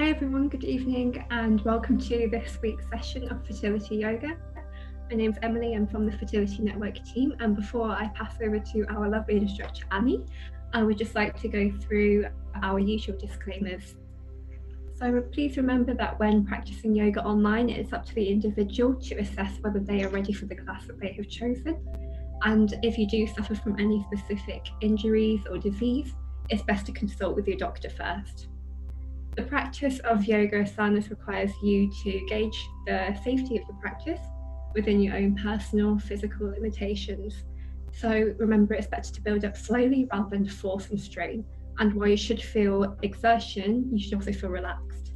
Hi everyone, good evening and welcome to this week's session of Fertility Yoga. My name's Emily, I'm from the Fertility Network team, and before I pass over to our lovely instructor Annie, I would just like to go through our usual disclaimers. So please remember that when practicing yoga online, it's up to the individual to assess whether they are ready for the class that they have chosen. And if you do suffer from any specific injuries or disease, it's best to consult with your doctor first. The practice of yoga asanas requires you to gauge the safety of the practice within your own personal physical limitations. So remember, it's better to build up slowly rather than force and strain. And while you should feel exertion, you should also feel relaxed.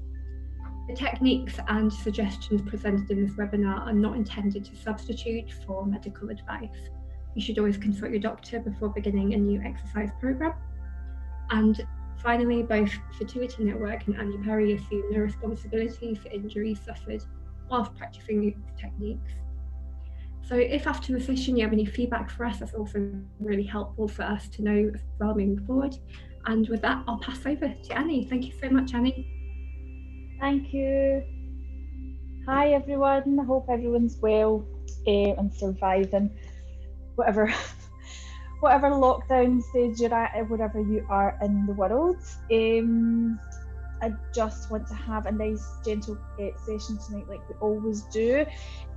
The techniques and suggestions presented in this webinar are not intended to substitute for medical advice. You should always consult your doctor before beginning a new exercise program. And finally, both Fertility Network and Annie Perry assume no responsibility for injuries suffered whilst practicing these techniques. So if after the session you have any feedback for us, that's also really helpful for us to know as well moving forward. And with that, I'll pass over to Annie. Thank you so much, Annie. Thank you. Hi everyone, I hope everyone's well and surviving whatever lockdown stage you're at, wherever you are in the world. I just want to have a nice gentle session tonight like we always do.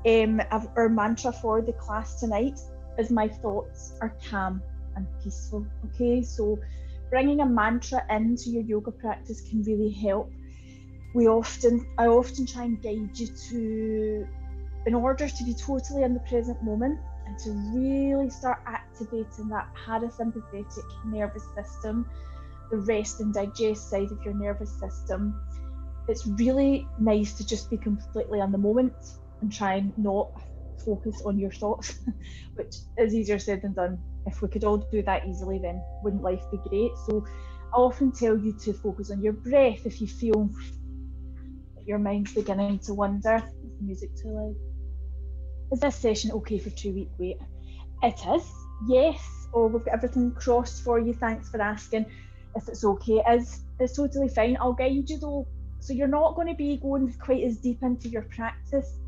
Our mantra for the class tonight is my thoughts are calm and peaceful. Okay, so bringing a mantra into your yoga practice can really help. I often try and guide you to, in order to be totally in the present moment and to really start activating that parasympathetic nervous system, the rest and digest side of your nervous system. It's really nice to just be completely in the moment and try and not focus on your thoughts, which is easier said than done. If we could all do that easily, then wouldn't life be great? So I often tell you to focus on your breath if you feel that your mind's beginning to wander. Is the music too loud? Is this session okay for 2-week wait? It is, yes. Oh, we've got everything crossed for you. Thanks for asking. If it's okay, it's totally fine. I'll guide you though, so you're not going to be going quite as deep into your practice.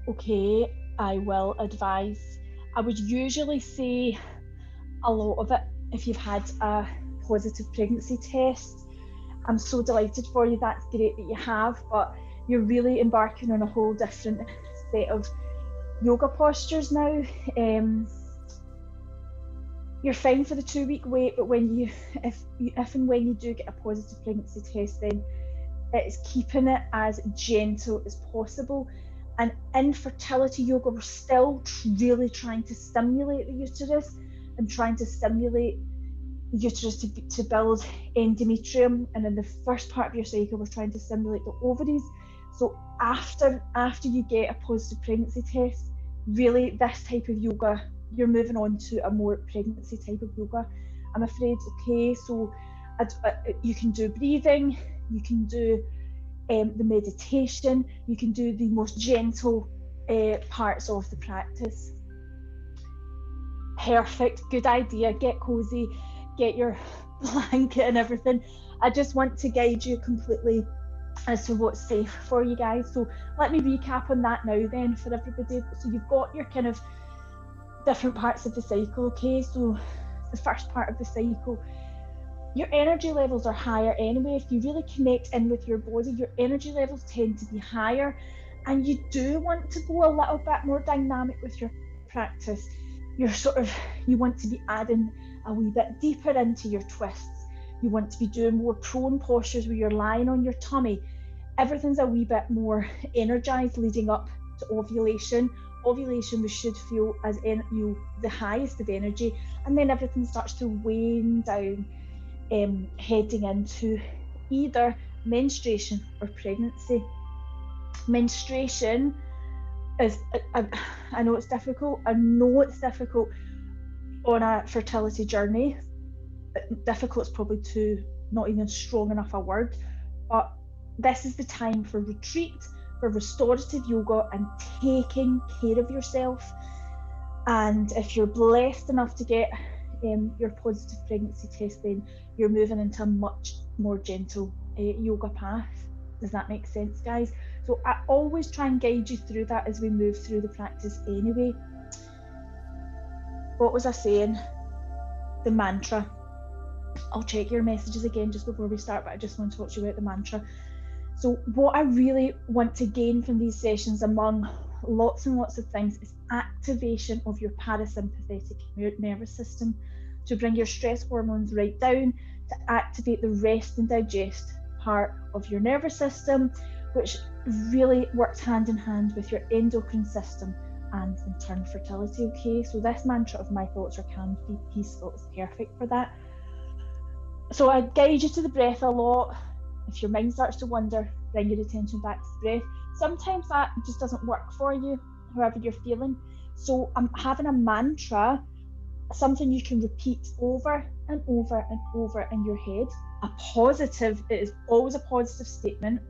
Okay, I will advise. I would usually say a lot of it if you've had a positive pregnancy test. I'm so delighted for you, that's great that you have, but you're really embarking on a whole different set of yoga postures now. You're fine for the 2-week wait, but if and when you do get a positive pregnancy test, then it's keeping it as gentle as possible. And in fertility yoga, we're still really trying to stimulate the uterus and trying to stimulate the uterus to build endometrium. And in the first part of your cycle, we're trying to stimulate the ovaries. So after you get a positive pregnancy test, really this type of yoga, you're moving on to a more pregnancy type of yoga, I'm afraid. Okay, so you can do breathing, you can do the meditation, you can do the most gentle parts of the practice. Perfect, good idea. Get cozy, get your blanket and everything. I just want to guide you completely as to what's safe for you guys. So let me recap on that now then for everybody. So you've got your kind of different parts of the cycle. Okay, so the first part of the cycle, your energy levels are higher anyway. If you really connect in with your body, your energy levels tend to be higher, and you do want to go a little bit more dynamic with your practice. You want to be adding a wee bit deeper into your twists. You want to be doing more prone postures where you're lying on your tummy. Everything's a wee bit more energized leading up to ovulation. Ovulation, we should feel as the highest of energy, and then everything starts to wane down, heading into either menstruation or pregnancy. Menstruation is, I know it's difficult. I know it's difficult on a fertility journey. Difficult is probably not even strong enough a word, but this is the time for retreat, for restorative yoga and taking care of yourself. And if you're blessed enough to get your positive pregnancy test, then you're moving into a much more gentle yoga path. Does that make sense, guys? So I always try and guide you through that as we move through the practice anyway. What was I saying? The mantra. I'll check your messages again just before we start, but I just want to talk to you about the mantra. So what I really want to gain from these sessions, among lots and lots of things, is activation of your parasympathetic nervous system to bring your stress hormones right down, to activate the rest and digest part of your nervous system, which really works hand in hand with your endocrine system and in turn fertility. Okay, so this mantra of my thoughts are calm, be peaceful is perfect for that. So I guide you to the breath a lot. If your mind starts to wander, bring your attention back to the breath. Sometimes that just doesn't work for you, however you're feeling. So I'm having a mantra, something you can repeat over and over and over in your head. A positive, it is always a positive statement,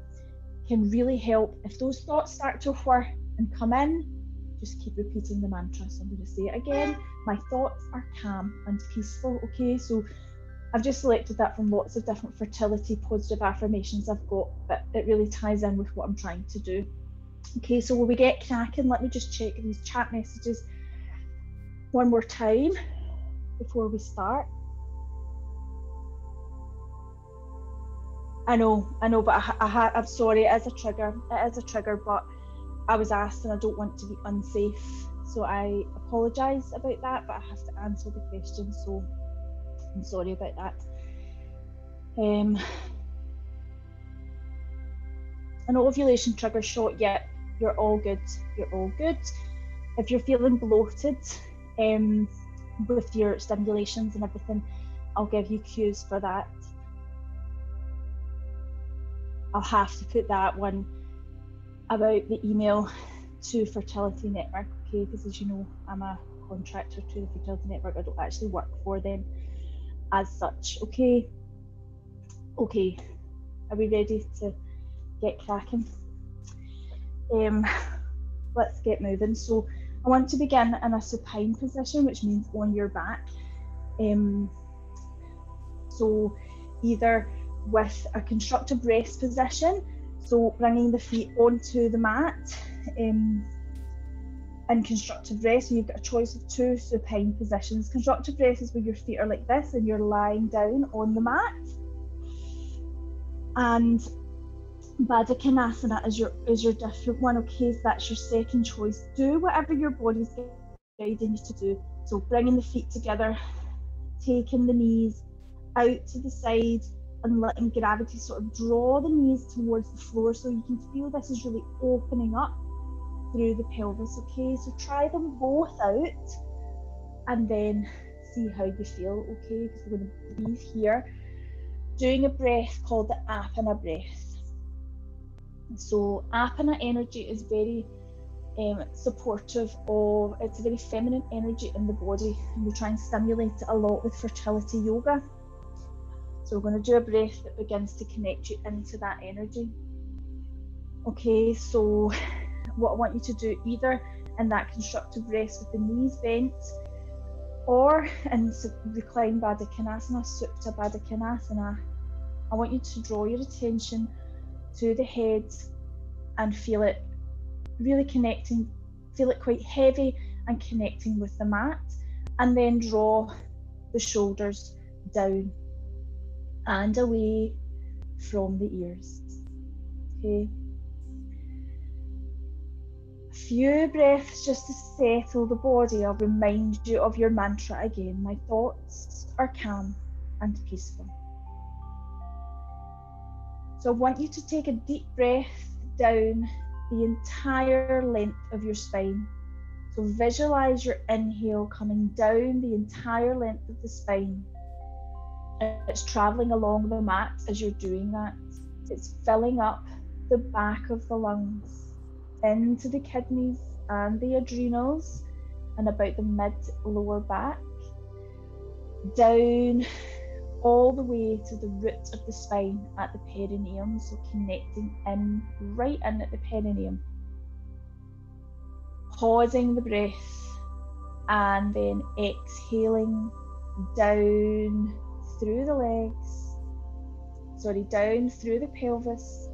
can really help. If those thoughts start to whir and come in, just keep repeating the mantra. So I'm going to say it again. My thoughts are calm and peaceful. Okay, so I've just selected that from lots of different fertility positive affirmations I've got, but it really ties in with what I'm trying to do. Okay, so will we get cracking? Let me just check these chat messages one more time before we start. I know, but I'm sorry, it is a trigger, but I was asked and I don't want to be unsafe, so I apologise about that, but I have to answer the question, so I'm sorry about that. An ovulation trigger shot, yeah, you're all good. If you're feeling bloated with your stimulations and everything, I'll give you cues for that. I'll have to put that one about the email to Fertility Network, okay, because as you know, I'm a contractor to the Fertility Network. I don't actually work for them as such. Okay, are we ready to get cracking? Let's get moving. So I want to begin in a supine position, which means on your back. So either with a constructive rest position, so bringing the feet onto the mat in constructive rest. So you've got a choice of two supine positions. Constructive rest is where your feet are like this and you're lying down on the mat, and Baddha Konasana is your different one. Okay, so that's your second choice. Do whatever your body's guiding you to do. So bringing the feet together, taking the knees out to the side and letting gravity sort of draw the knees towards the floor, so you can feel this is really opening up through the pelvis. Okay, so try them both out and then see how you feel. Okay, because we're going to breathe here, doing a breath called the Apana breath. So Apana energy is very supportive of, it's a very feminine energy in the body, and we try and stimulate it a lot with fertility yoga. So we're going to do a breath that begins to connect you into that energy. Okay, so what I want you to do, either in that constructive rest with the knees bent, or in recline Baddha Konasana, Supta Baddha Konasana, I want you to draw your attention to the head and feel it really connecting, feel it quite heavy and connecting with the mat, and then draw the shoulders down and away from the ears. Okay. A few breaths just to settle the body. I'll remind you of your mantra again. My thoughts are calm and peaceful. So I want you to take a deep breath down the entire length of your spine. So visualize your inhale coming down the entire length of the spine. It's traveling along the mat as you're doing that. It's filling up the back of the lungs, into the kidneys and the adrenals, and about the mid-lower back, down all the way to the root of the spine at the perineum, so connecting in, right in at the perineum. Pausing the breath and then exhaling down through the legs, down through the pelvis,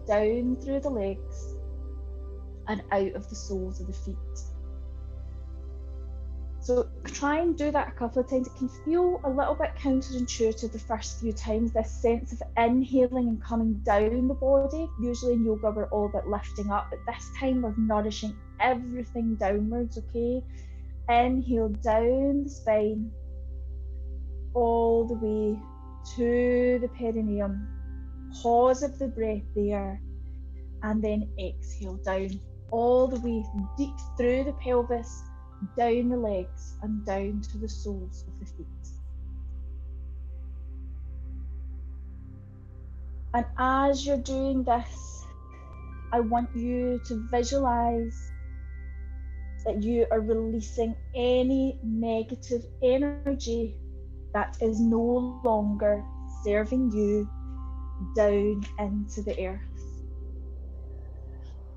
down through the legs, and out of the soles of the feet. So try and do that a couple of times. It can feel a little bit counterintuitive the first few times, this sense of inhaling and coming down the body. Usually in yoga we're all about lifting up, but this time we're nourishing everything downwards, okay? Inhale down the spine, all the way to the perineum. Pause of the breath there, and then exhale down, all the way deep through the pelvis, down the legs and down to the soles of the feet. And as you're doing this, I want you to visualize that you are releasing any negative energy that is no longer serving you down into the earth.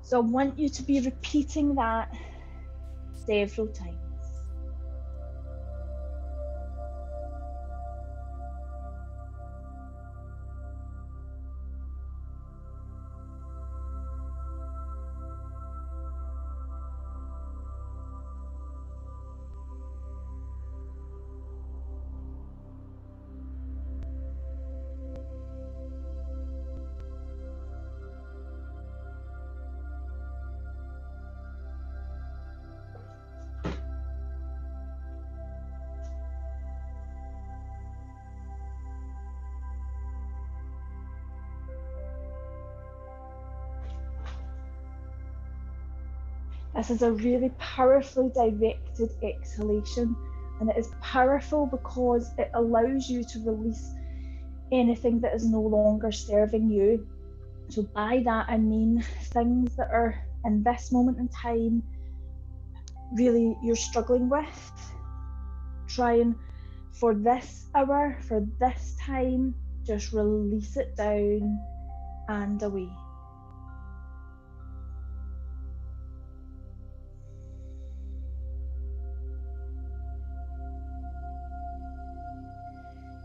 So I want you to be repeating that several times. This is a really powerfully directed exhalation, and it is powerful because it allows you to release anything that is no longer serving you. So by that I mean things that are in this moment in time really you're struggling with. Try and for this hour, for this time, just release it down and away.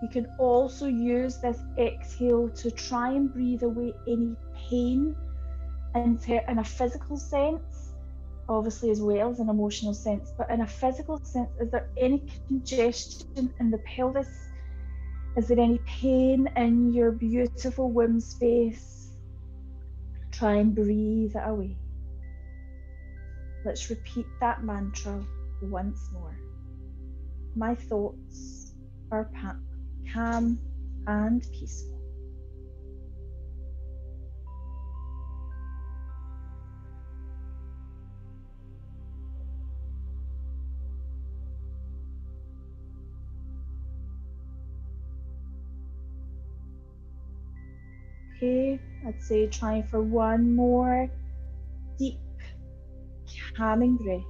You can also use this exhale to try and breathe away any pain in a physical sense, obviously as well as an emotional sense, but in a physical sense, is there any congestion in the pelvis? Is there any pain in your beautiful womb space? Try and breathe it away. Let's repeat that mantra once more. My thoughts are calm and peaceful. Okay, I'd say try for one more deep, calming breath.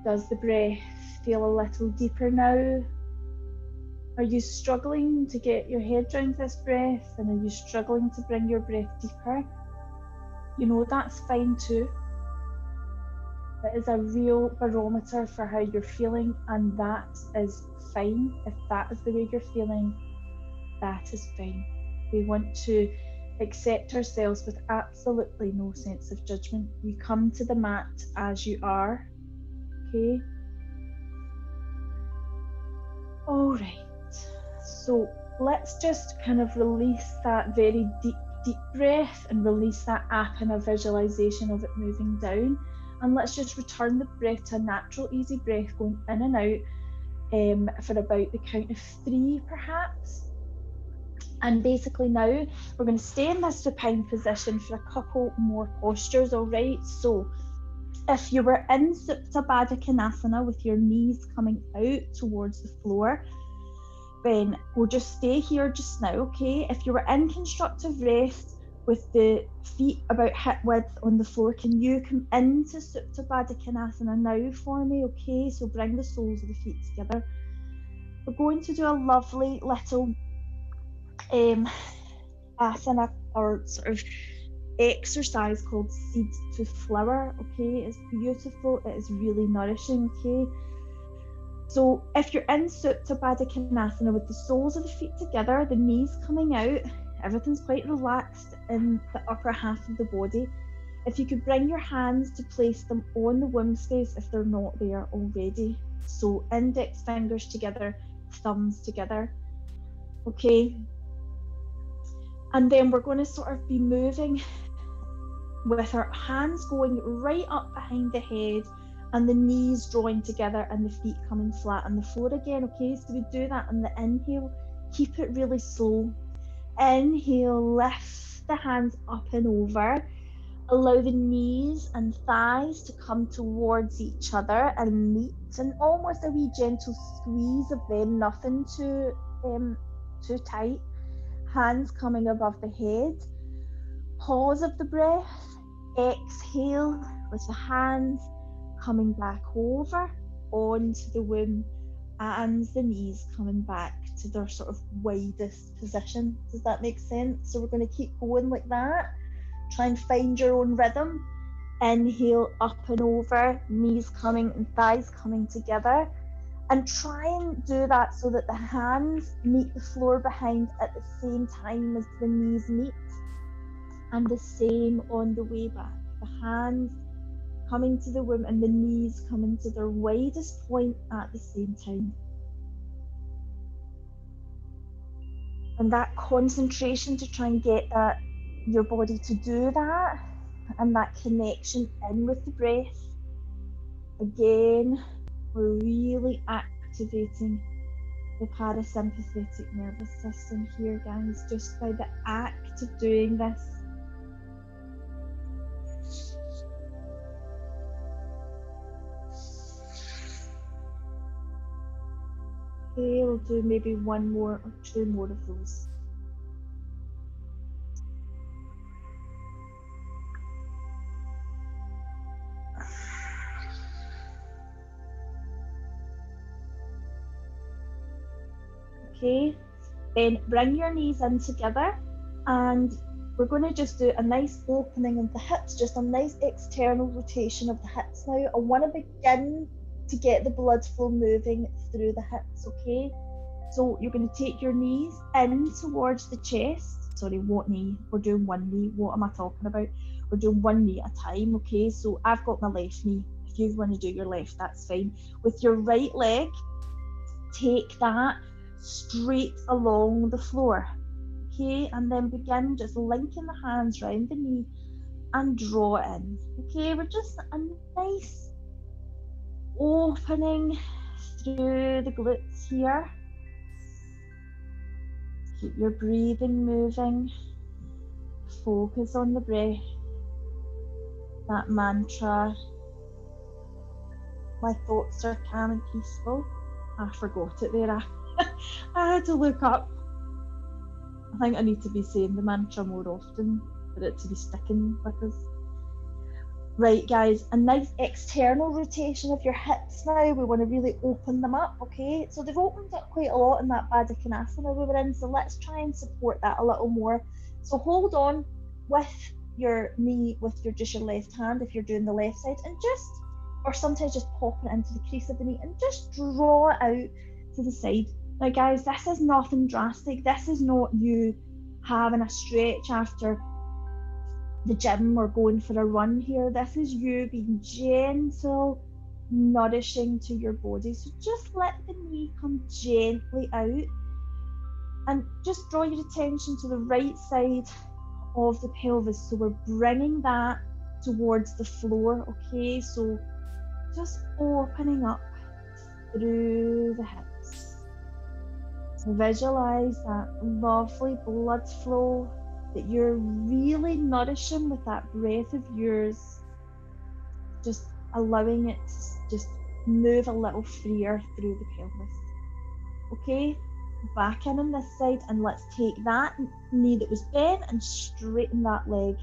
Does the breath feel a little deeper now? Are you struggling to get your head around this breath, and are you struggling to bring your breath deeper? You know, that's fine too. That is a real barometer for how you're feeling, and that is fine. If that is the way you're feeling, that is fine. We want to accept ourselves with absolutely no sense of judgment. You come to the mat as you are, okay? All right, so let's just kind of release that very deep breath and release that apana visualization of it moving down. And let's just return the breath to a natural, easy breath going in and out for about the count of 3 perhaps. And basically now we're going to stay in this supine position for a couple more postures, all right? So if you were in Supta Baddha Konasana with your knees coming out towards the floor, then we'll just stay here just now, okay? If you were in constructive rest with the feet about hip width on the floor, can you come into Supta Baddha Konasana now for me, okay? So bring the soles of the feet together. We're going to do a lovely little asana or sort of exercise called seed to flower, okay? It's beautiful, it is really nourishing, okay? So if you're in Supta Baddha Konasana with the soles of the feet together, the knees coming out, everything's quite relaxed in the upper half of the body. If you could bring your hands to place them on the womb space if they're not there already. So index fingers together, thumbs together. Okay. And then we're going to sort of be moving with our hands going right up behind the head and the knees drawing together and the feet coming flat on the floor again. Okay, so we do that on the inhale. Keep it really slow. Inhale, lift the hands up and over. Allow the knees and thighs to come towards each other and meet, and almost a wee gentle squeeze of them, nothing too tight. Hands coming above the head. Pause of the breath. Exhale with the hands coming back over onto the womb and the knees coming back to their sort of widest position. Does that make sense? So we're going to keep going like that. Try and find your own rhythm. Inhale, up and over, knees coming and thighs coming together. And try and do that so that the hands meet the floor behind at the same time as the knees meet. And the same on the way back. The hands coming to the womb and the knees coming to their widest point at the same time. And that concentration to try and get that your body to do that, and that connection in with the breath. Again, we're really activating the parasympathetic nervous system here, guys, just by the act of doing this. Okay, we'll do maybe one more or two more of those. Okay, then bring your knees in together, and we're going to just do a nice opening of the hips, just a nice external rotation of the hips now. I want to begin to get the blood flow moving through the hips, okay? So you're going to take your knees in towards the chest. Sorry, what knee? We're doing one knee. What am I talking about? We're doing one knee at a time, okay? So I've got my left knee. If you want to do your left, that's fine. With your right leg, take that straight along the floor, okay? And then begin just linking the hands round the knee and draw in, okay? We're just a nice opening through the glutes here. Keep your breathing moving. Focus on the breath. That mantra, my thoughts are calm and peaceful. I forgot it there. I had to look up. I think I need to be saying the mantra more often for it to be sticking with us. Right, guys, a nice external rotation of your hips now. We want to really open them up, okay? So they've opened up quite a lot in that Baddha Konasana we were in, so let's try and support that a little more. So hold on with your knee with just your left hand if you're doing the left side, and just, or sometimes just popping it into the crease of the knee and just draw it out to the side. Now, guys, this is nothing drastic. This is not you having a stretch after the gym or going for a run here. This is you being gentle, nourishing to your body. So just let the knee come gently out and just draw your attention to the right side of the pelvis. So we're bringing that towards the floor, okay? So just opening up through the hips. Visualize that lovely blood flow that you're really nourishing with that breath of yours, just allowing it to just move a little freer through the pelvis. Okay, back in on this side, and let's take that knee that was bent and straighten that leg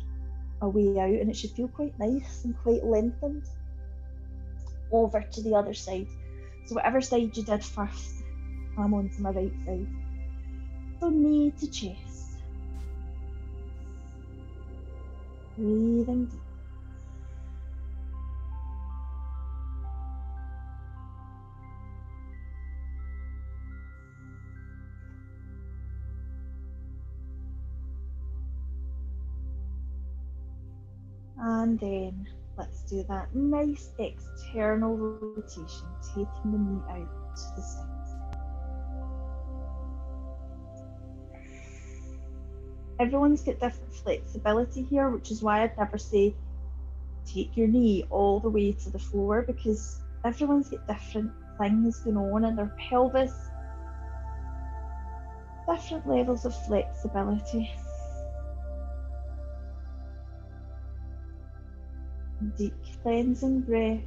away out, and it should feel quite nice and quite lengthened. Over to the other side. So whatever side you did first, I'm on to my right side. So knee to chest. Breathing deep. And then let's do that nice external rotation, taking the knee out to the side. Everyone's got different flexibility here, which is why I'd never say take your knee all the way to the floor, because everyone's got different things going on in their pelvis, different levels of flexibility. Deep cleansing breaths.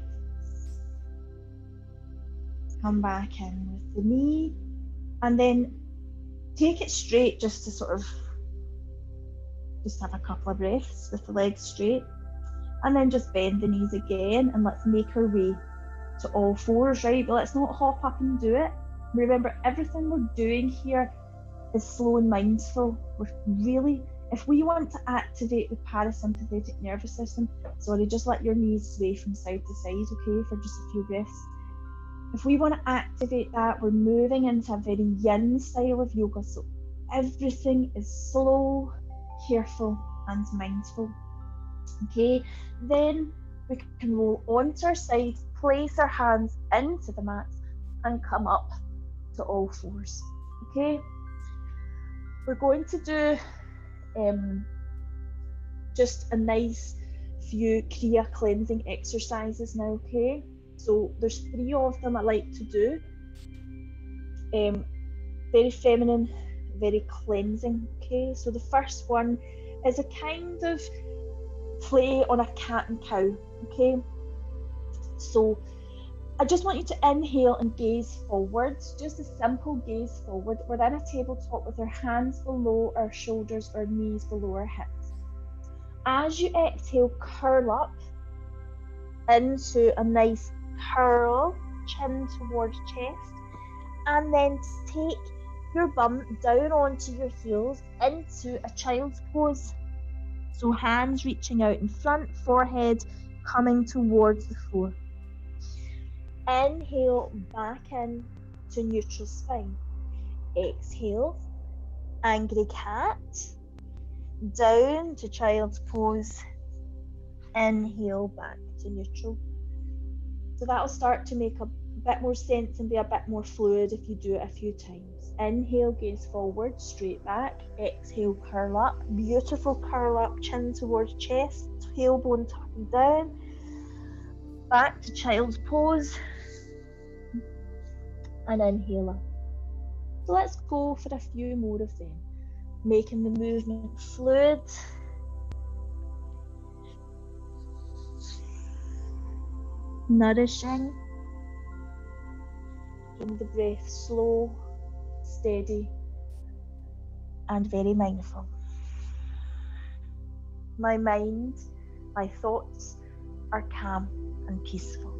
Come back in with the knee, and then take it straight, just to sort of just have a couple of breaths with the legs straight, and then just bend the knees again, and let's make our way to all fours, right? But let's not hop up and do it. Remember, everything we're doing here is slow and mindful. We're really, if we want to activate the parasympathetic nervous system, sorry, just let your knees sway from side to side, okay, for just a few breaths. If we want to activate that, we're moving into a very yin style of yoga, so everything is slow, careful and mindful. Okay, then we can roll onto our side, place our hands into the mats and come up to all fours. Okay, we're going to do just a nice few Kriya cleansing exercises now. Okay, so there's 3 of them I like to do. Very feminine, very cleansing. Okay, so the first one is a kind of play on a cat and cow. Okay, so I just want you to inhale and gaze forwards, just a simple gaze forward. We're in a tabletop with our hands below our shoulders, our knees below our hips. As you exhale, curl up into a nice curl, chin towards chest, and then take your bum down onto your heels into a child's pose. So hands reaching out in front, forehead coming towards the floor. Inhale back in to neutral spine. Exhale, angry cat, down to child's pose. Inhale back to neutral. So that'll start to make a bit more sense and be a bit more fluid if you do it a few times. Inhale, gaze forward, straight back. Exhale, curl up. Beautiful curl up, chin towards chest, tailbone tucking down. Back to child's pose. And inhale up. So let's go for a few more of them, making the movement fluid. Nourishing. Keeping the breath slow, steady, and very mindful. My mind, my thoughts are calm and peaceful.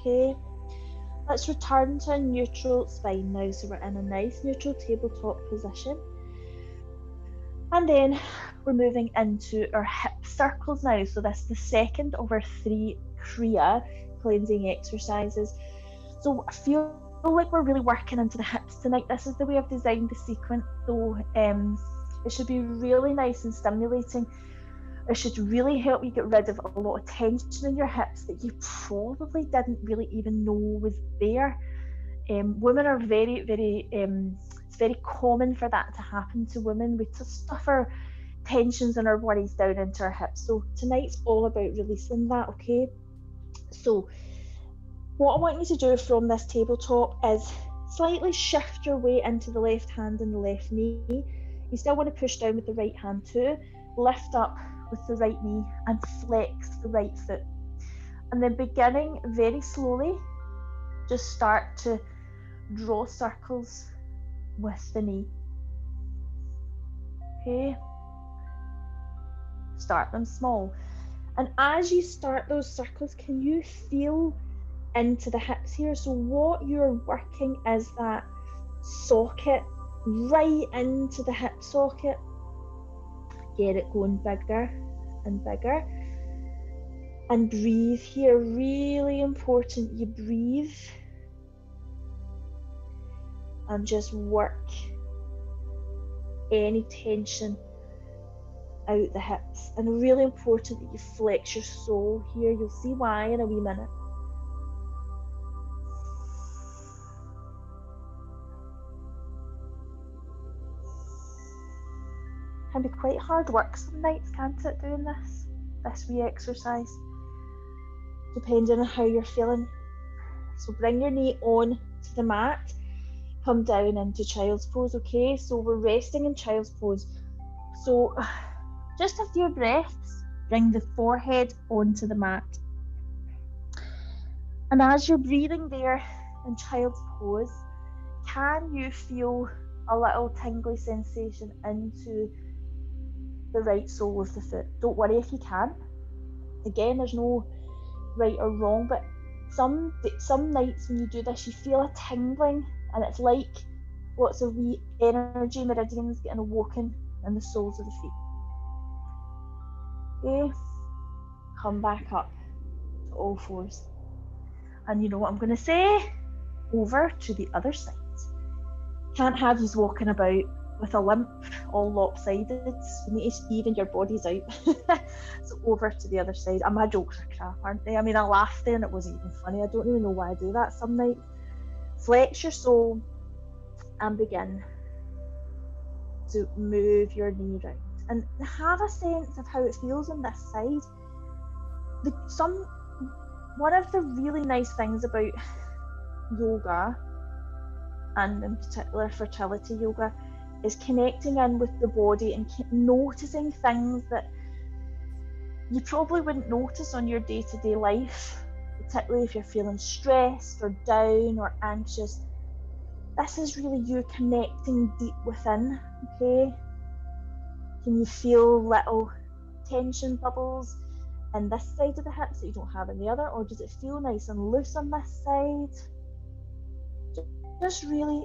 Okay, let's return to a neutral spine now. So we're in a nice neutral tabletop position. And then we're moving into our hip circles now. So this is the second of our 3 Kriya cleansing exercises. So I feel like we're really working into the hips tonight. This is the way I've designed the sequence. So it should be really nice and stimulating. It should really help you get rid of a lot of tension in your hips that you probably didn't really even know was there. Women are very, very, it's very common for that to happen to women. We just stuff our tensions and our worries down into our hips. So tonight's all about releasing that, okay? So what I want you to do from this tabletop is slightly shift your weight into the left hand and the left knee. You still want to push down with the right hand too. Lift up with the right knee and flex the right foot. And then beginning very slowly, just start to draw circles with the knee. Okay? Start them small. And as you start those circles, can you feel into the hips here? So what you're working is that socket right into the hip socket. Get it going bigger and bigger. And breathe here, really important. You breathe and just work any tension out the hips. And really important that you flex your soul here. You'll see why in a wee minute. Can be quite hard work some nights, can't it, doing this wee exercise, depending on how you're feeling. So bring your knee on to the mat, come down into child's pose, okay? So we're resting in child's pose. So just a few breaths, bring the forehead onto the mat. And as you're breathing there in child's pose, can you feel a little tingly sensation into the right sole of the foot? Don't worry if you can. Again, there's no right or wrong, but some nights when you do this, you feel a tingling, and it's like lots of wee energy meridians getting awoken in the soles of the feet. Okay, come back up to all fours. And you know what I'm going to say? Over to the other side. Can't have you walking about with a limp, all lopsided. You need to even your bodies out. So over to the other side. And my jokes are crap, aren't they? I mean, I laughed then, it wasn't even funny. I don't even know why I do that some nights. Flex your soul and begin to move your knee round. And have a sense of how it feels on this side. One of the really nice things about yoga, and in particular fertility yoga, is connecting in with the body and noticing things that you probably wouldn't notice on your day-to-day life, particularly if you're feeling stressed or down or anxious. This is really you connecting deep within, okay? Can you feel little tension bubbles in this side of the hips that you don't have in the other, or does it feel nice and loose on this side? Just really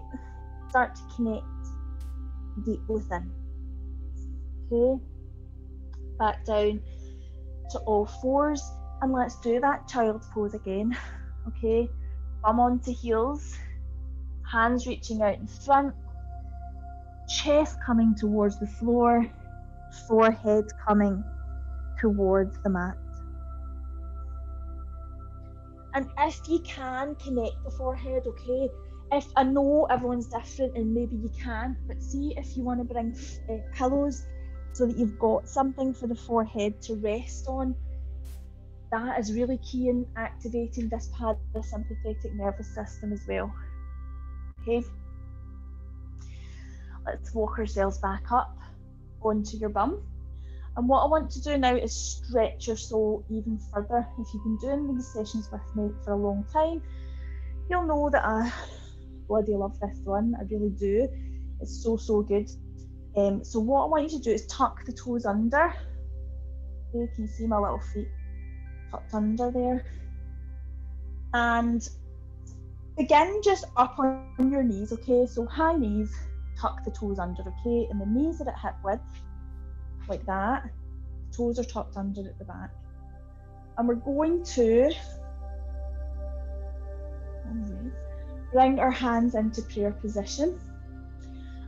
start to connect deep within. Okay, back down to all fours, and let's do that child's pose again. Okay, bum onto heels, hands reaching out in front, chest coming towards the floor, forehead coming towards the mat. And if you can, connect the forehead, okay? If I know everyone's different and maybe you can't, but see if you want to bring pillows so that you've got something for the forehead to rest on. That is really key in activating this parasympathetic nervous system as well. Okay, let's walk ourselves back up onto your bum. And what I want to do now is stretch your soul even further. If you've been doing these sessions with me for a long time, you'll know that I bloody love this one. I really do. It's so good. So what I want you to do is tuck the toes under. Okay, you can see my little feet tucked under there. And begin just up on your knees, okay? So high knees, tuck the toes under, okay? And the knees are at hip width, like that. The toes are tucked under at the back. And we're going to bring our hands into prayer position,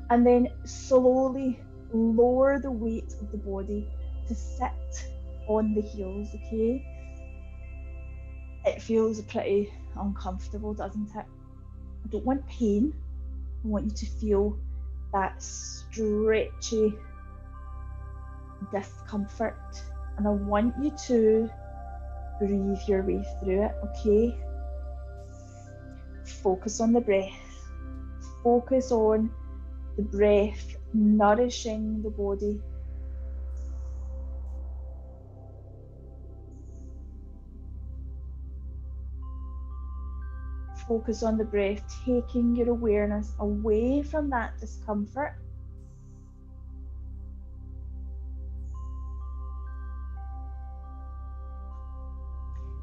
and then slowly lower the weight of the body to sit on the heels, okay? It feels pretty uncomfortable, doesn't it? I don't want pain. I want you to feel that stretchy discomfort, and I want you to breathe your way through it, okay? Focus on the breath. Focus on the breath nourishing the body. Focus on the breath, taking your awareness away from that discomfort.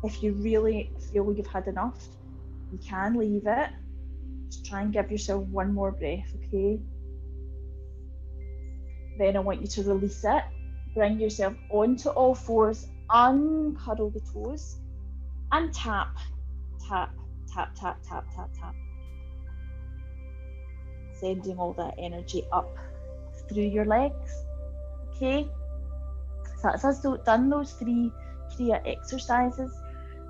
If you really feel you've had enough, you can leave it. Just try and give yourself one more breath, okay? Then I want you to release it bring yourself onto all fours, uncurl the toes, and tap, tap, tap, tap, tap, tap, tap. Sending all that energy up through your legs. Okay, so that's us done those three Kriya exercises.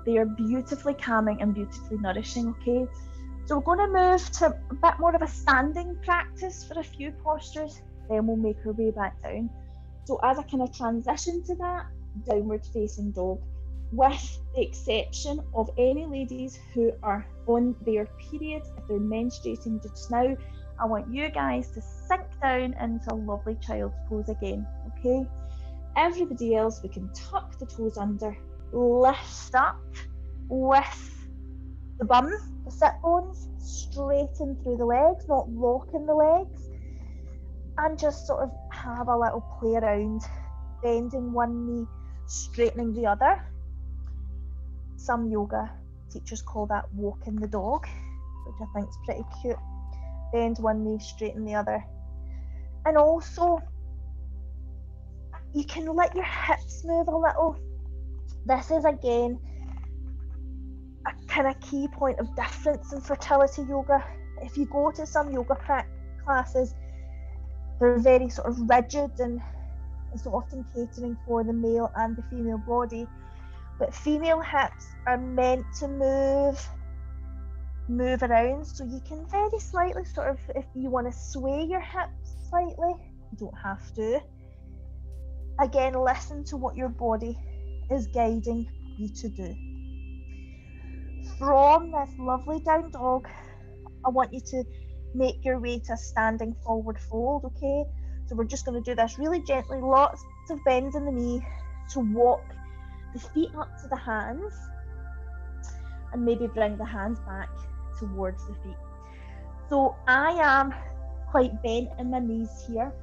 They are beautifully calming and beautifully nourishing. Okay, so we're going to move to a bit more of a standing practice for a few postures, then we'll make our way back down. So as I kind of transition to that, downward facing dog, with the exception of any ladies who are on their period, if they're menstruating just now, I want you guys to sink down into lovely child's pose again, okay? Everybody else, we can tuck the toes under, lift up with the bum, the sit bones, straighten through the legs, not locking the legs, and just sort of have a little play around, bending one knee, straightening the other. Some yoga teachers call that walking the dog, which I think is pretty cute. Bend one knee, straighten the other. And also, you can let your hips move a little. This is, again, a kind of key point of difference in fertility yoga. If you go to some yoga classes, they're very sort of rigid and it's often catering for the male and the female body. But female hips are meant to move around, so you can very slightly sort of, if you want to sway your hips slightly, you don't have to. Again, listen to what your body is guiding you to do. From this lovely down dog, I want you to make your way to a standing forward fold, okay? So we're just going to do this really gently, lots of bends in the knee to walk the feet up to the hands and maybe bring the hands back towards the feet. So I am quite bent in my knees here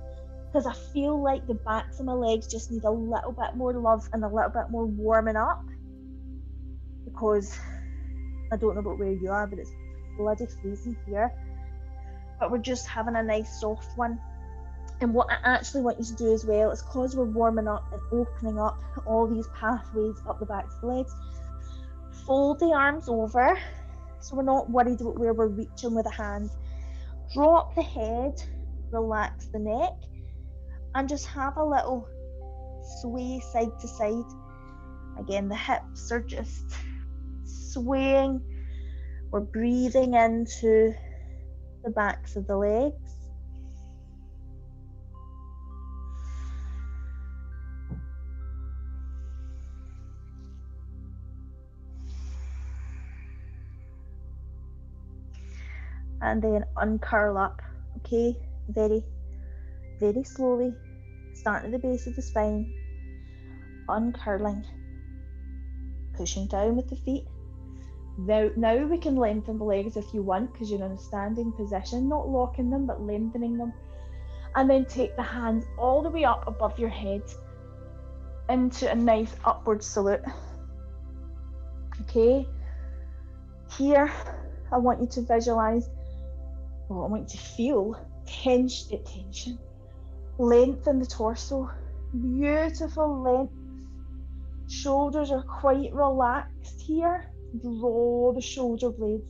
because I feel like the backs of my legs just need a little bit more love and a little bit more warming up, because I don't know about where you are, but it's bloody freezing here. But we're just having a nice soft one. And what I actually want you to do as well is, because we're warming up and opening up all these pathways up the backs of the legs, fold the arms over so we're not worried about where we're reaching with the hands. Drop the head, relax the neck, and just have a little sway side to side. Again, the hips are just swaying. We're breathing into the backs of the legs. And then uncurl up, okay? Very, very slowly, starting at the base of the spine, uncurling, pushing down with the feet. Now we can lengthen the legs if you want, because you're in a standing position, not locking them, but lengthening them. And then take the hands all the way up above your head into a nice upward salute. Okay? Here, I want you to visualize, I want you to feel tension, length in the torso, beautiful length. Shoulders are quite relaxed here. Draw the shoulder blades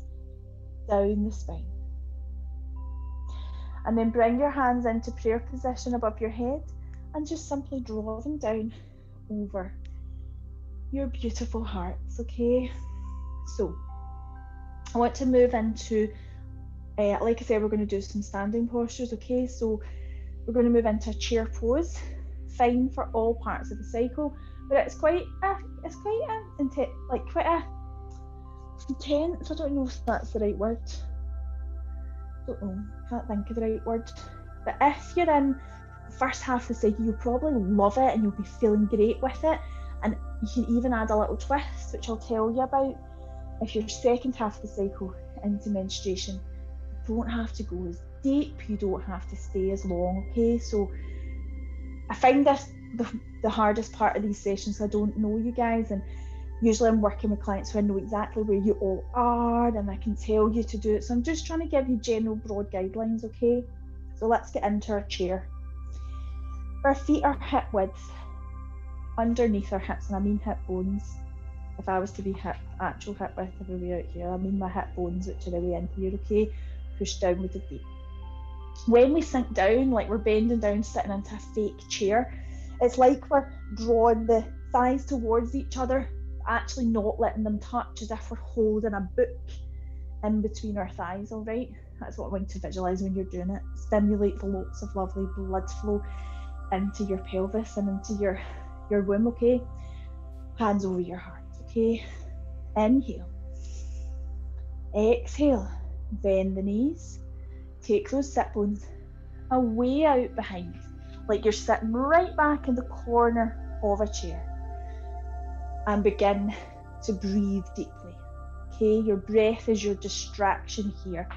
down the spine. And then bring your hands into prayer position above your head and just simply draw them down over your beautiful hearts, okay? So, I want to move into like I said, we're going to do some standing postures, okay? So we're going to move into a chair pose, fine for all parts of the cycle, but it's quite intense. I don't know if that's the right word. Can't think of the right word. But if you're in the first half of the cycle, you'll probably love it and you'll be feeling great with it. And you can even add a little twist, which I'll tell you about. If you're second half of the cycle into menstruation, you don't have to go as deep, you don't have to stay as long, okay? So I find this the hardest part of these sessions. I don't know you guys, and usually I'm working with clients who I know exactly where you all are and I can tell you to do it. So I'm just trying to give you general broad guidelines, okay? So let's get into our chair. Our feet are hip width underneath our hips, and I mean hip bones. If I was to be actual hip width everywhere out here, I mean my hip bones, which are the way in here, okay? Push down with the feet. When we sink down, like we're bending down, sitting into a fake chair, it's like we're drawing the thighs towards each other, actually not letting them touch, as if we're holding a book in between our thighs, all right? That's what I want you to visualise when you're doing it. Stimulate lots of lovely blood flow into your pelvis and into your womb, okay? Hands over your heart, okay? Inhale. Exhale. Bend the knees. Take those sit bones away out behind, like you're sitting right back in the corner of a chair. And begin to breathe deeply, okay? Your breath is your distraction here.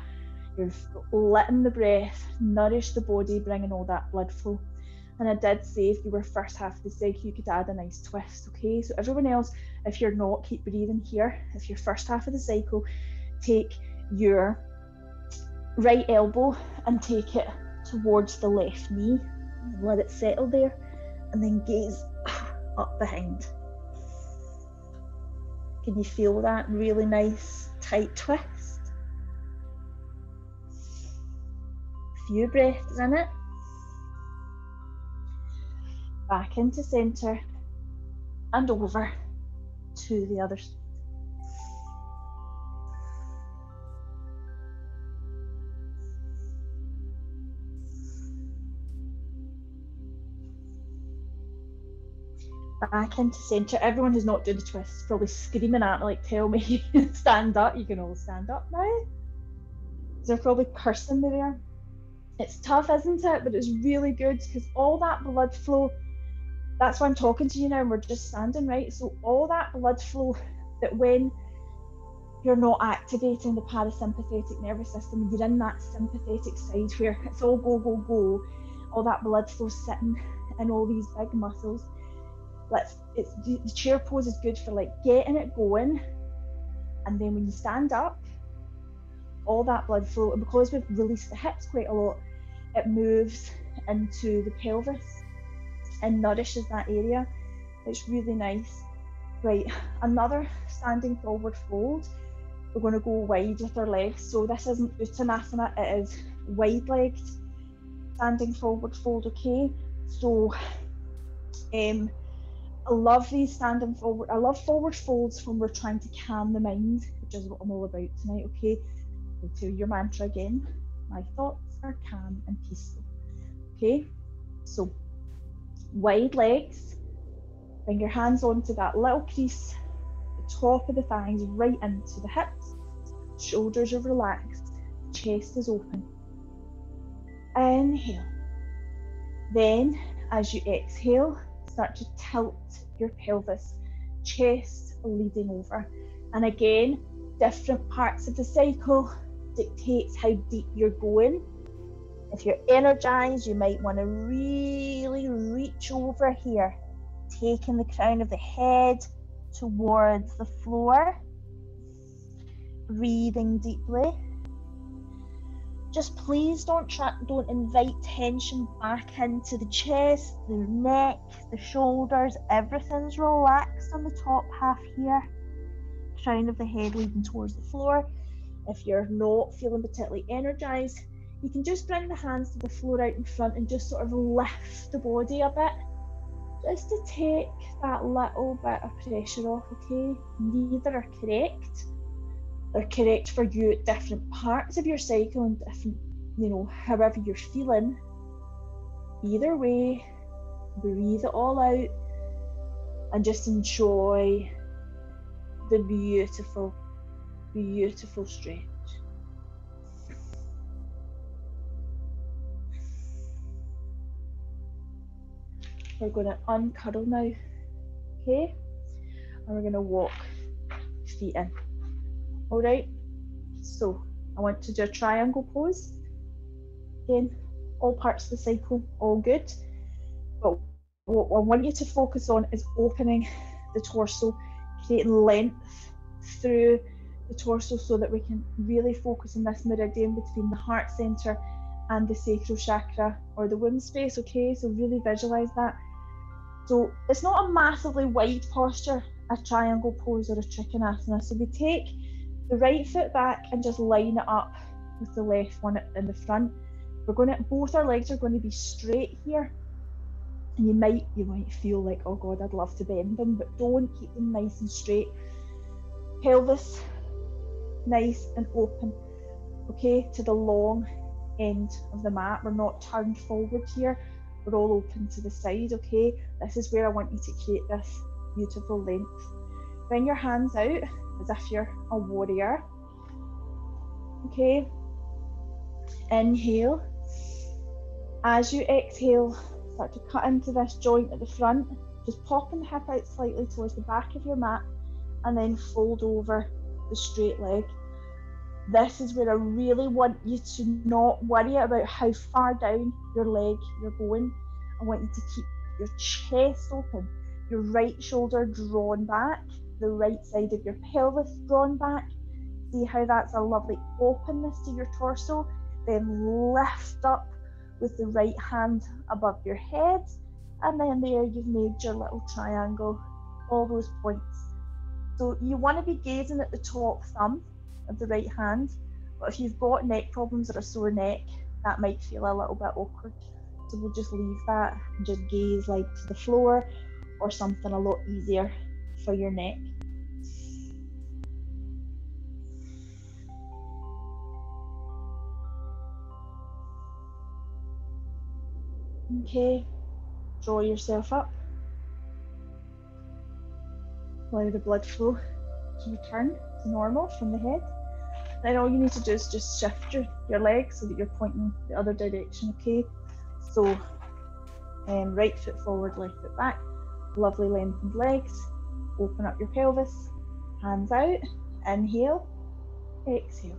You're letting the breath nourish the body, bringing all that blood flow. And I did say if you were first half of the cycle, you could add a nice twist, okay? So everyone else, if you're not, keep breathing here. If you're first half of the cycle, take your right elbow and take it towards the left knee. Let it settle there, and then gaze up behind. Can you feel that really nice, tight twist? Few breaths in it. Back into centre and over to the other side. Back into centre. Everyone who's not doing the twist is probably screaming at me, like, tell me, stand up. You can all stand up now. They're probably cursing me there. It's tough, isn't it? But it's really good, because all that blood flow, that's why I'm talking to you now, and we're just standing, right? So all that blood flow, that when you're not activating the parasympathetic nervous system, you're in that sympathetic side where it's all go, go, go, all that blood flow sitting in all these big muscles. The chair pose is good for like getting it going, and then when you stand up, all that blood flow, and because we've released the hips quite a lot, it moves into the pelvis and nourishes that area. It's really nice. Right, another standing forward fold. We're going to go wide with our legs. So this isn't Uttanasana, it is wide-legged standing forward fold, okay? So I love these standing forward. I love forward folds when we're trying to calm the mind, which is what I'm all about tonight, okay? I'll tell you your mantra again. My thoughts are calm and peaceful, okay? So wide legs, bring your hands onto that little crease, the top of the thighs right into the hips, shoulders are relaxed, chest is open. Inhale. Then as you exhale, start to tilt your pelvis, chest leading over. And again, different parts of the cycle dictates how deep you're going. If you're energized, you might want to really reach over here, taking the crown of the head towards the floor, breathing deeply. Just please don't invite tension back into the chest, the neck, the shoulders. Everything's relaxed on the top half here. Crown of the head leading towards the floor. If you're not feeling particularly energized, you can just bring the hands to the floor out in front and just sort of lift the body a bit, just to take that little bit of pressure off, okay? Neither are correct. They're correct for you at different parts of your cycle and different, however you're feeling. Either way, breathe it all out and just enjoy the beautiful, beautiful stretch. We're going to uncurl now, okay? And we're going to walk feet in. All right, so I want to do a triangle pose. Again, all parts of the cycle, all good. But what I want you to focus on is opening the torso, creating length through the torso so that we can really focus on this meridian between the heart center and the sacral chakra or the womb space, okay? So really visualize that. So it's not a massively wide posture, a triangle pose or a trikonasana. So we take the right foot back and just line it up with the left one in the front. Both our legs are going to be straight here. And you might feel like, oh God, I'd love to bend them, but don't, keep them nice and straight. Pelvis nice and open, okay, to the long end of the mat. We're not turned forward here, we're all open to the side, okay? This is where I want you to create this beautiful length. Bring your hands out as if you're a warrior, okay? Inhale. As you exhale, start to cut into this joint at the front, just popping the hip out slightly towards the back of your mat, and then fold over the straight leg. This is where I really want you to not worry about how far down your leg you're going. I want you to keep your chest open, your right shoulder drawn back, the right side of your pelvis drawn back. See how that's a lovely openness to your torso. Then lift up with the right hand above your head, and then there you've made your little triangle, all those points. So you want to be gazing at the top thumb of the right hand, but if you've got neck problems or a sore neck, that might feel a little bit awkward. So we'll just leave that and just gaze like to the floor or something a lot easier for your neck. Okay, draw yourself up. Allow the blood flow to return to normal from the head. Then all you need to do is just shift your legs so that you're pointing the other direction, okay? So right foot forward, left foot back, lovely lengthened legs. Open up your pelvis, hands out, inhale, exhale.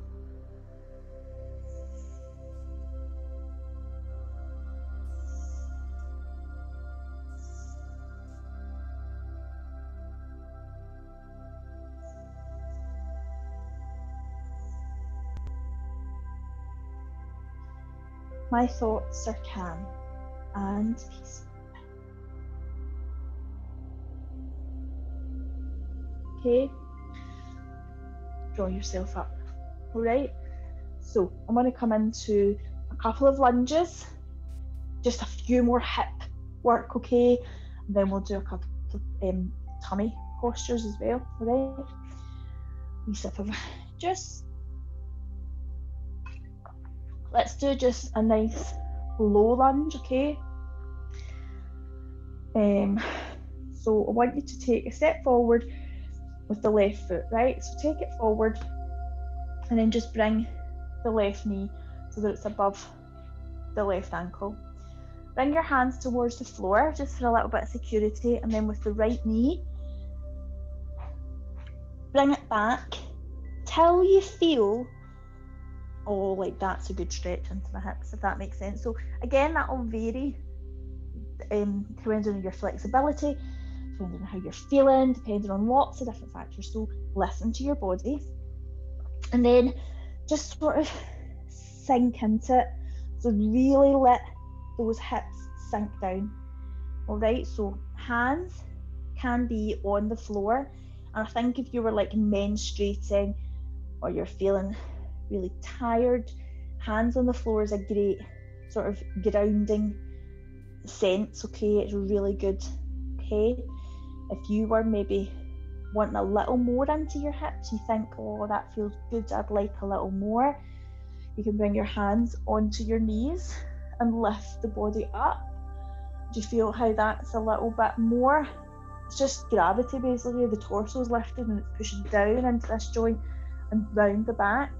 My thoughts are calm and peaceful. Okay, draw yourself up. All right, so I'm going to come into a couple of lunges, just a few more hip work, okay? And then we'll do a couple of tummy postures as well, all right? We sip of juice. Let's do just a nice low lunge, okay? So I want you to take a step forward with the left foot, right? So take it forward and then just bring the left knee so that it's above the left ankle. Bring your hands towards the floor just for a little bit of security, and then with the right knee, bring it back till you feel, oh, like that's a good stretch into the hips, if that makes sense. So again, that will vary depending on your flexibility, depending on how you're feeling, depending on lots of different factors. So listen to your body and then just sort of sink into it. So really let those hips sink down. All right, so hands can be on the floor, and I think if you were like menstruating or you're feeling really tired, hands on the floor is a great sort of grounding sense, okay? It's really good, okay? If you were maybe wanting a little more into your hips, you think, oh, that feels good, I'd like a little more, you can bring your hands onto your knees and lift the body up. Do you feel how that's a little bit more? It's just gravity, basically. The torso is lifted and it's pushing down into this joint and round the back.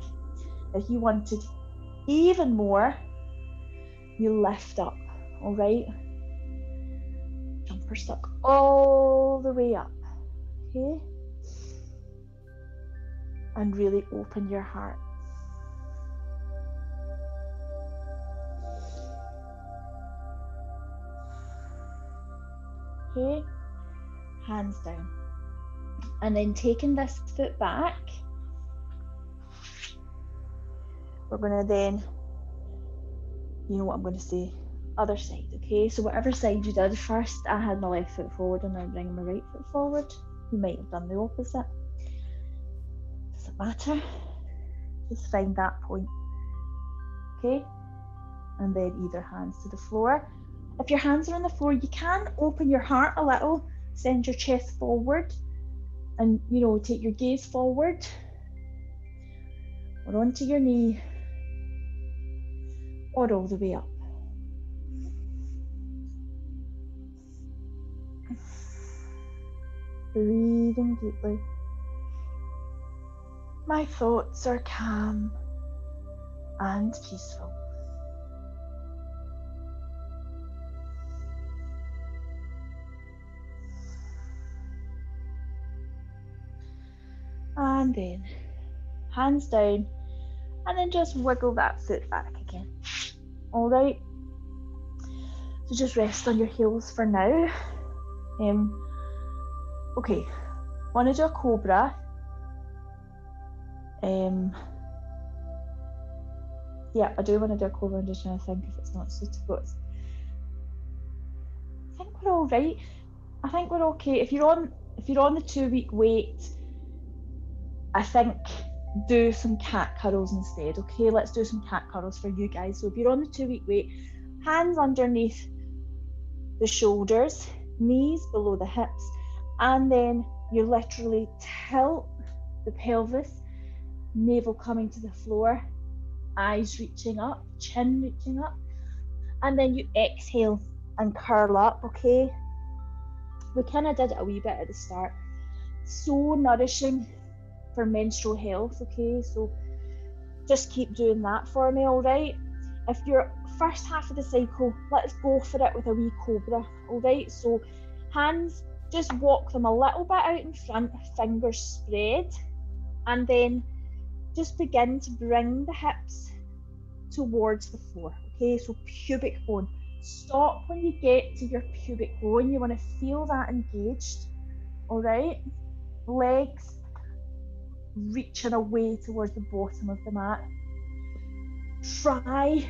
If you wanted even more, you lift up, all right? Jumper suck all the way up, okay? And really open your heart. Okay, hands down. And then taking this foot back, we're going to then, you know what I'm going to say, other side, okay? So whatever side you did first, I had my left foot forward and I'm bringing my right foot forward. You might have done the opposite. Doesn't matter. Just find that point, okay? And then either hands to the floor. If your hands are on the floor, you can open your heart a little, send your chest forward, and take your gaze forward or onto your knee or all the way up. Breathing deeply. My thoughts are calm and peaceful. And then hands down, and then just wiggle that foot back again. All right. So just rest on your heels for now. Okay, want to do a cobra. Yeah, I do want to do a cobra. I'm just trying to think if it's not suitable. I think we're all right. I think we're okay. If you're on the 2-week wait, I think do some cat curls instead. Okay, let's do some cat curls for you guys. So if you're on the 2-week wait, hands underneath the shoulders, knees below the hips, and then you literally tilt the pelvis, navel coming to the floor, eyes reaching up, chin reaching up, and then you exhale and curl up, okay? We kind of did it a wee bit at the start. So nourishing for menstrual health, okay? So just keep doing that for me, all right? If you're first half of the cycle, let's go for it with a wee cobra, all right? So hands, just walk them a little bit out in front, fingers spread, and then just begin to bring the hips towards the floor, okay? So pubic bone. Stop when you get to your pubic bone. You want to feel that engaged, all right? Legs reaching away towards the bottom of the mat. Try,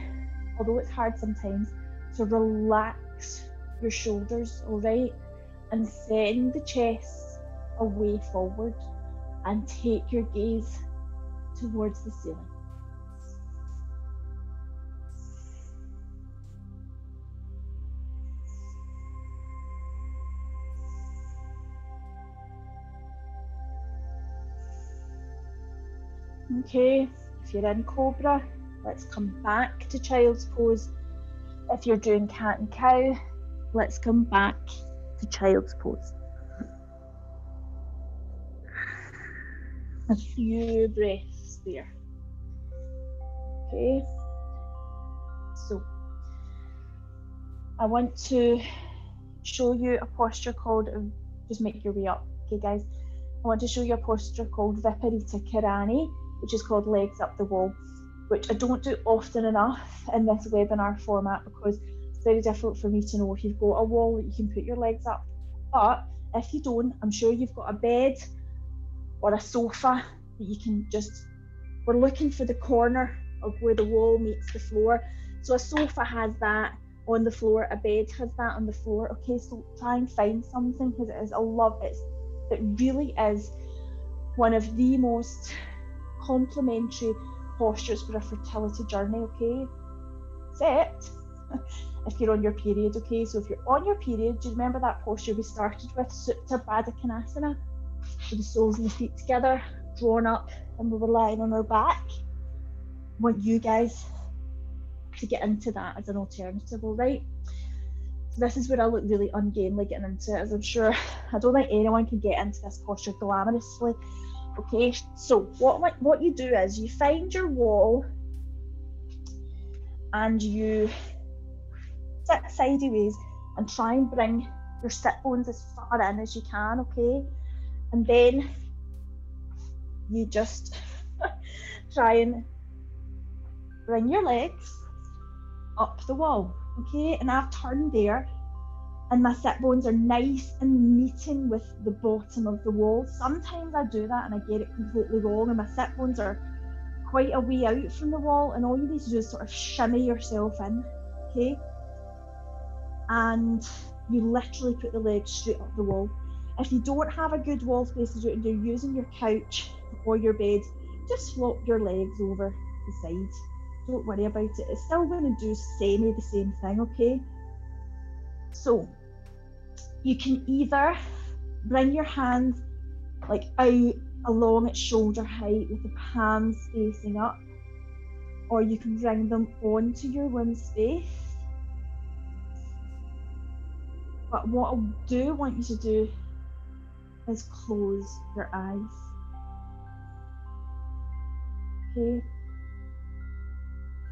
although it's hard sometimes, to relax your shoulders, all right? And send the chest away forward and take your gaze towards the ceiling. Okay, if you're in cobra, let's come back to child's pose. If you're doing cat and cow, let's come back to child's pose. A few breaths there. Okay, so I want to show you a posture called, just make your way up, okay guys? I want to show you a posture called Viparita Karani, which is called legs up the wall, which I don't do often enough in this webinar format because it's very difficult for me to know if you've got a wall that you can put your legs up. But if you don't, I'm sure you've got a bed or a sofa that you can just, we're looking for the corner of where the wall meets the floor. So a sofa has that on the floor, a bed has that on the floor. Okay, so try and find something because it really is one of the most complementary postures for a fertility journey, okay? Except if you're on your period, okay? So if you're on your period, do you remember that posture we started with, Supta Baddha Konasana, with the soles of the feet together, drawn up, and we were lying on our back? I want you guys to get into that as an alternative, all right? So this is where I look really ungainly getting into it, as I'm sure I don't think anyone can get into this posture glamorously. Okay, so what you do is you find your wall and you sit sideways and try and bring your sit bones as far in as you can, okay? And then you just try and bring your legs up the wall, okay? And I've turned there and my sit bones are nice and meeting with the bottom of the wall. Sometimes I do that and I get it completely wrong and my sit bones are quite a way out from the wall, and all you need to do is sort of shimmy yourself in, okay? and you literally put the legs straight up the wall. If you don't have a good wall space to do it and you're using your couch or your bed, just flop your legs over the side. Don't worry about it. It's still going to do the same thing, okay? So you can either bring your hands like out along at shoulder height with the palms facing up, or you can bring them onto your womb space. But what I do want you to do is close your eyes. Okay?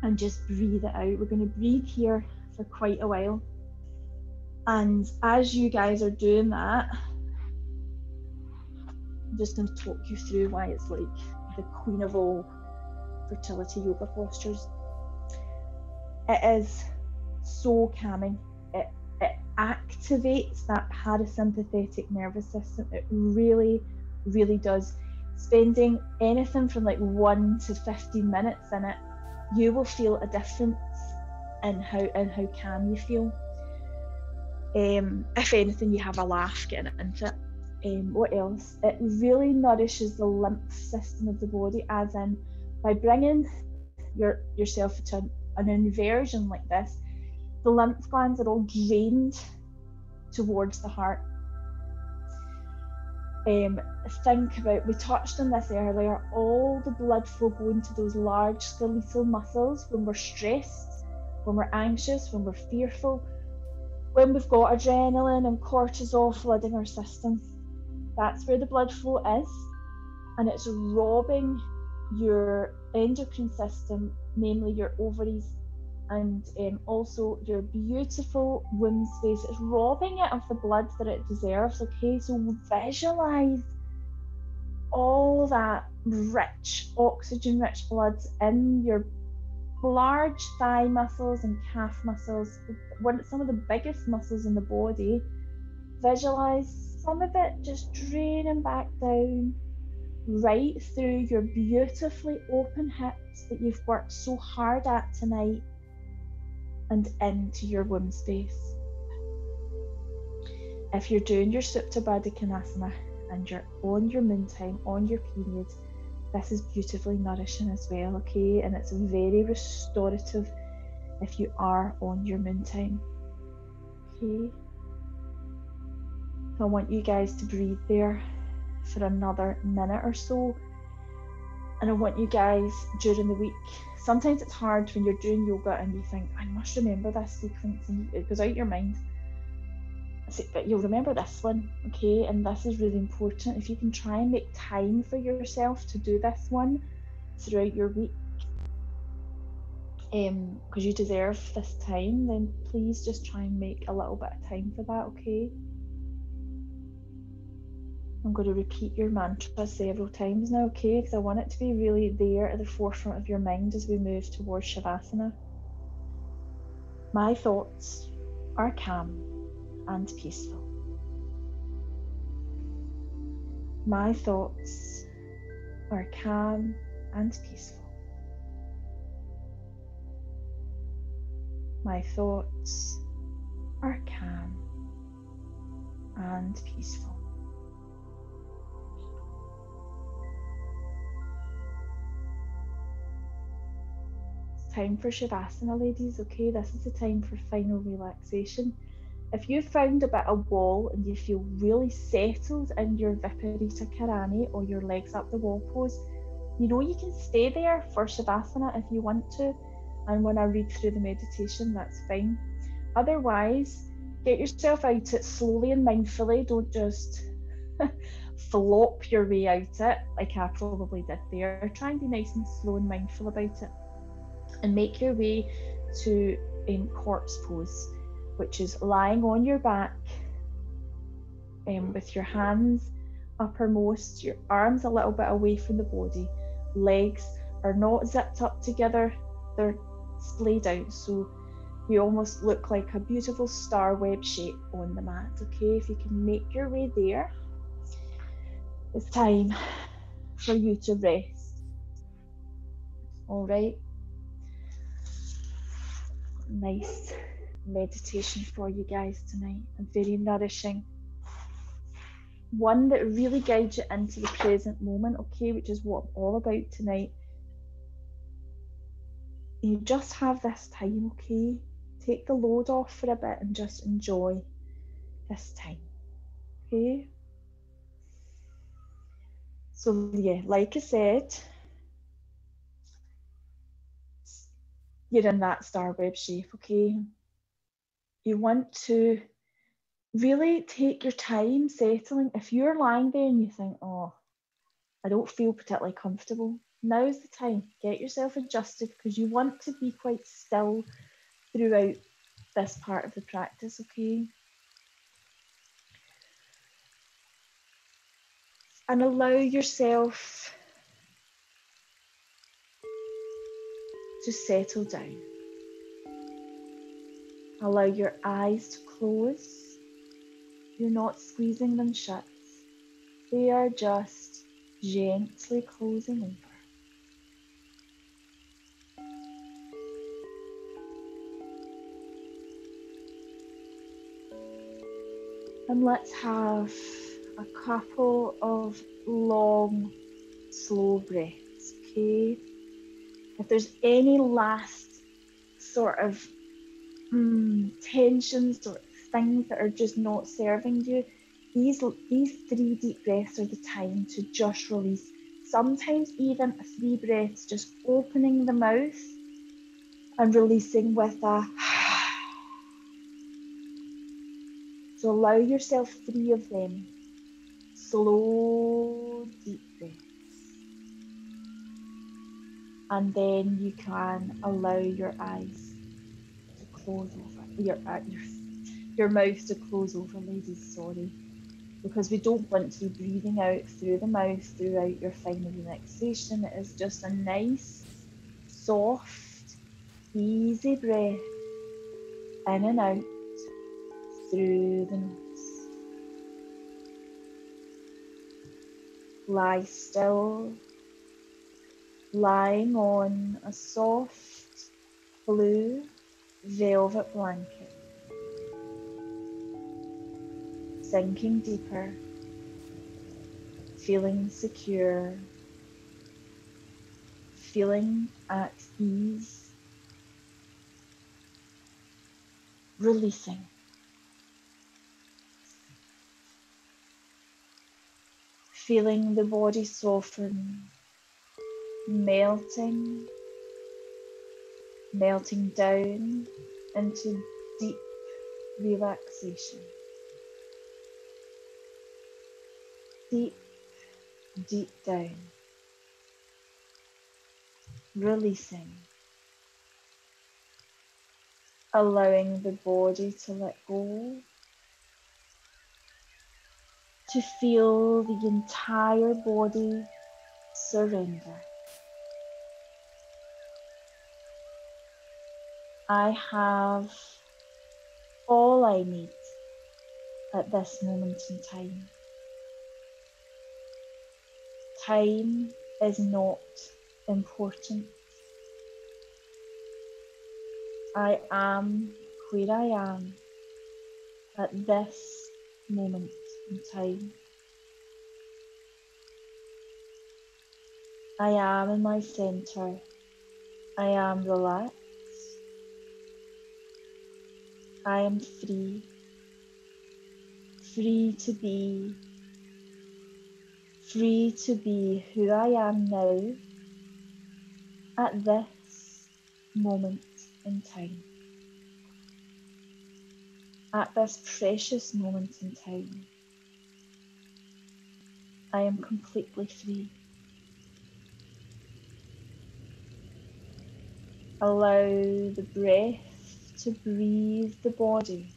And just breathe it out. We're going to breathe here for quite a while. And as you guys are doing that, I'm just going to talk you through why it's like the queen of all fertility yoga postures. It is so calming. It activates that parasympathetic nervous system. It really, really does. Spending anything from like 1 to 15 minutes in it, you will feel a difference in how calm you feel. If anything, you have a laugh getting into it. What else? It really nourishes the lymph system of the body, as in by bringing yourself to an inversion like this, the lymph glands are all drained towards the heart. Think about, we touched on this earlier, all the blood flow going to those large skeletal muscles when we're stressed, when we're anxious, when we're fearful, when we've got adrenaline and cortisol flooding our system. That's where the blood flow is, and it's robbing your endocrine system, namely your ovaries, and also your beautiful womb space. It's robbing it of the blood that it deserves, okay? So visualize all that rich, oxygen-rich blood in your large thigh muscles and calf muscles, some of the biggest muscles in the body. Visualize some of it just draining back down, right through your beautifully open hips that you've worked so hard at tonight, and into your womb space. If you're doing your Supta Baddha Konasana and you're on your moon time, on your period, this is beautifully nourishing as well, okay? And it's very restorative if you are on your moon time, okay? So I want you guys to breathe there for another minute or so. And I want you guys during the week, sometimes it's hard when you're doing yoga and you think, I must remember this sequence, and it goes out your mind. But you'll remember this one, okay? And this is really important. If you can try and make time for yourself to do this one throughout your week, because you deserve this time, then please just try and make a little bit of time for that, okay? I'm going to repeat your mantra several times now, okay? Because I want it to be really there at the forefront of your mind as we move towards Shavasana. My thoughts are calm and peaceful. My thoughts are calm and peaceful. My thoughts are calm and peaceful. Time for Shavasana, ladies, okay? This is the time for final relaxation. If you've found a bit of wall and you feel really settled in your Viparita Karani or your legs up the wall pose, you know you can stay there for Shavasana if you want to, and when I read through the meditation, that's fine. Otherwise, get yourself out it slowly and mindfully. Don't just flop your way out it like I probably did there. Try and be nice and slow and mindful about it, and make your way to corpse pose, which is lying on your back with your hands uppermost, your arms a little bit away from the body. Legs are not zipped up together, they're splayed out, so you almost look like a beautiful star web shape on the mat, okay? If you can make your way there, it's time for you to rest. All right. Nice meditation for you guys tonight, and very nourishing. One that really guides you into the present moment, okay, which is what I'm all about tonight. You just have this time, okay? Take the load off for a bit and just enjoy this time, okay? So yeah, like I said, you're in that star web shape, okay? You want to really take your time settling. If you're lying there and you think, oh, I don't feel particularly comfortable, now's the time. Get yourself adjusted, because you want to be quite still throughout this part of the practice, okay? And allow yourself to settle down. Allow your eyes to close. You're not squeezing them shut. They are just gently closing over. And let's have a couple of long, slow breaths, okay? If there's any last sort of tensions or things that are just not serving you, these 3 deep breaths are the time to just release. Sometimes even 3 breaths, just opening the mouth and releasing with a so allow yourself 3 of them. Slow, deep breaths. And then you can allow your eyes to close over, your mouth to close over, ladies, sorry. Because we don't want to be breathing out through the mouth throughout your final relaxation. It is just a nice, soft, easy breath in and out through the nose. Lie still, lying on a soft blue velvet blanket, sinking deeper, feeling secure, feeling at ease, releasing. Feeling the body soften, melting down into deep relaxation. Deep, deep down. Releasing. Allowing the body to let go. To feel the entire body surrender. I have all I need at this moment in time. Time is not important. I am where I am at this moment in time. I am in my center. I am relaxed. I am free. Free to be who I am now at this moment in time. At this precious moment in time, I am completely free. Allow the breath to breathe the body,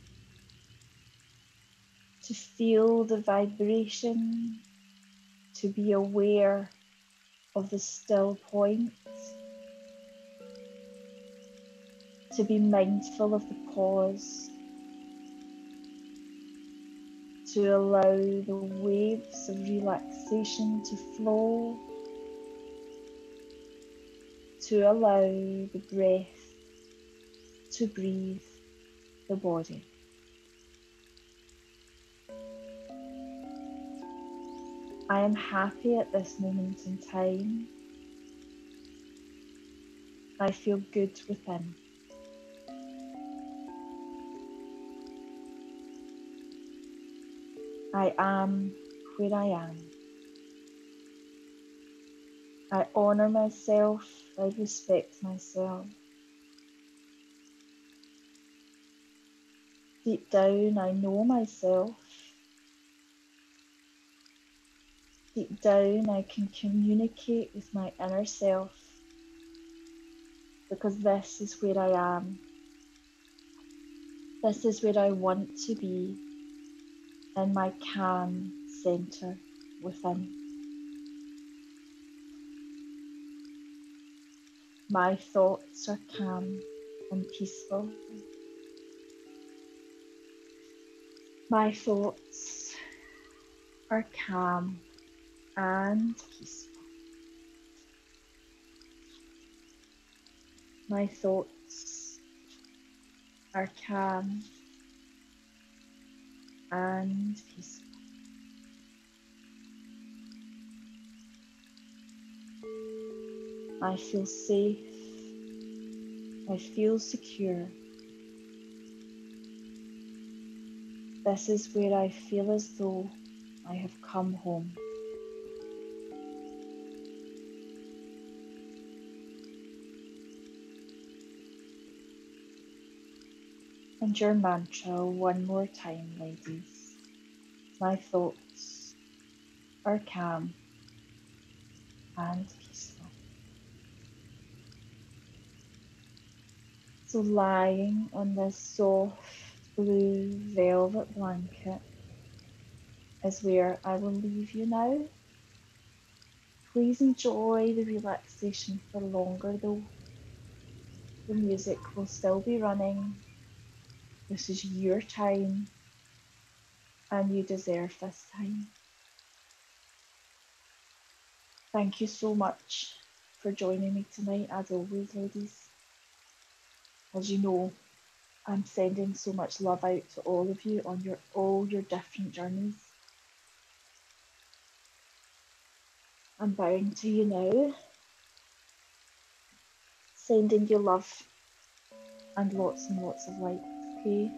to feel the vibration, to be aware of the still point, to be mindful of the pause, to allow the waves of relaxation to flow, to allow the breath to breathe the body. I am happy at this moment in time. I feel good within. I am where I am. I honour myself. I respect myself. Deep down, I know myself. Deep down, I can communicate with my inner self, because this is where I am. This is where I want to be, in my calm centre within. My thoughts are calm and peaceful. My thoughts are calm and peaceful. My thoughts are calm and peaceful. I feel safe. I feel secure. This is where I feel as though I have come home. And your mantra one more time, ladies. My thoughts are calm and peaceful. So lying on this soft blue velvet blanket is where I will leave you now. Please enjoy the relaxation for longer though. The music will still be running. This is your time and you deserve this time. Thank you so much for joining me tonight, as always, ladies. As you know, I'm sending so much love out to all of you on all your different journeys. I'm bowing to you now, sending you love and lots of light, okay?